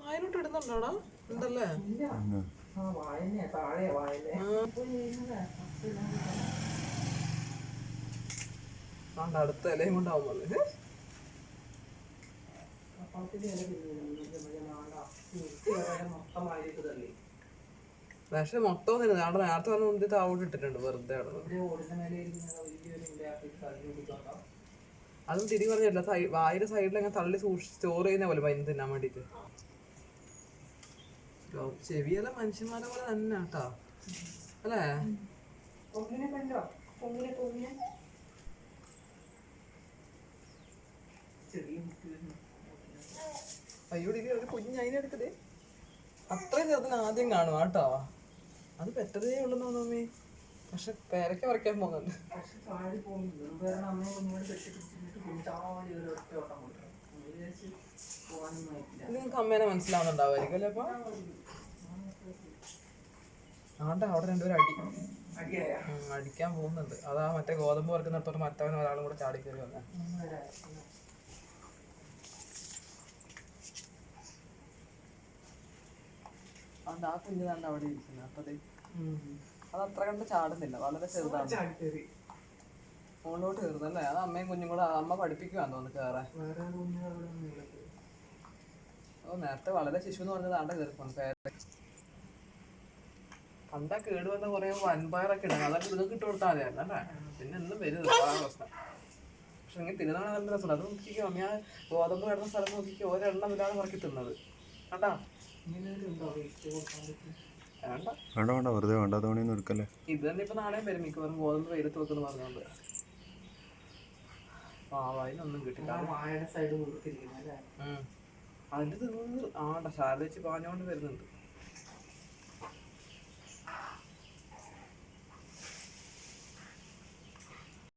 വായനോട്ട് ഇടുന്നുണ്ടോടാ? ഉണ്ടല്ലേ? അടുത്ത ഇലയും കൊണ്ടാവും. പക്ഷെ മൊത്തം അവിടെ നേരത്തെ വന്ന് മുന്തി താവോട്ട് ഇട്ടിട്ടുണ്ട് വെറുതെ. അതും തിരി പറഞ്ഞില്ല, വായുടെ സൈഡിൽ അങ്ങനെ തള്ളി സ്റ്റോർ ചെയ്യുന്ന പോലെ മരുന്ന് തിന്നാൻ വേണ്ടിട്ട്. ചെവിയെല്ലാം മനുഷ്യന്മാരെ പോലെ തന്നെ കേട്ടാ അല്ലേ? അയ്യോടി ഒരു കുഞ്ഞ് അതിനെടുക്കതേ അത്രയും ചെറുതിന് ആദ്യം കാണും കേട്ടോ. അത് പെറ്റതേ ഉള്ളെന്ന് തോന്നുന്നേ. പക്ഷെ പേരൊക്കെ പറിക്കാൻ പോകുന്നുണ്ട്. നിങ്ങൾക്ക് അമ്മേനെ മനസ്സിലാവുന്നുണ്ടാവുമായിരിക്കും അല്ലേ? അപ്പൊ ആണ്ടാ അവിടെ രണ്ടുപേരും അടിക്കാൻ പോകുന്നുണ്ട്. അതാ മറ്റേ ഗോതമ്പ് വറുക്കുന്നിടത്തോട്ട് മറ്റവൻ ഒരാളും കൂടെ ചാടിക്കറി വന്നേ. അതുകൊണ്ട് ആ കുഞ്ഞ് കണ്ട് അവിടെ ഇരിക്കുന്നത്. അപ്പൊ അത് അത്ര കണ്ട് ചാടുന്നില്ല, വളരെ ചെറുതാണ്. മുകളിലോട്ട് കയറുന്നല്ലേ? അത് അമ്മയും കുഞ്ഞും കൂടെ അമ്മ പഠിപ്പിക്കുവാന്ന് തോന്നുന്നു കയറാൻ. ഓ നേരത്തെ വളരെ ശിശു എന്ന് പറഞ്ഞത് ആണ്ട കയറിപ്പോന്നു. പണ്ടാ കേടുവന്ന കുറെ വൻപയറൊക്കെ ഇടാൻ അതൊക്കെ നിങ്ങൾക്ക് ഇട്ട് കൊടുത്താൽ മതിയായിരുന്നു അല്ലേ? പിന്നെ എന്നും വരുന്നത് ആ പ്രശ്നം. പക്ഷെ ഇങ്ങനെ തിന്നുന്ന നല്ല രസമുണ്ട്. അത് നോക്കിക്കോ, അമ്മ ആ ഗോതമ്പ് കിടന്ന സ്ഥലം നോക്കിക്കോ, ഒരെണ്ണം ഇല്ലാതെ പറക്കി തിന്നത് കേട്ടാ. വേണ്ട വെറുതെ വേണ്ടാത്ത പണിയൊന്നും എടുക്കല്ലേ. ഇത് തന്നെ ഇപ്പൊ നാളെയും വരും മിക്കവാറും, ഗോതമ്പ് വെയിലത്ത് വെക്കുന്നു പറഞ്ഞോണ്ട്. അതിനൊന്നും കിട്ടില്ല. അതിന്റെ ആണ്ട ശാല വെച്ച് പാഞ്ഞോണ്ട് വരുന്നുണ്ട്.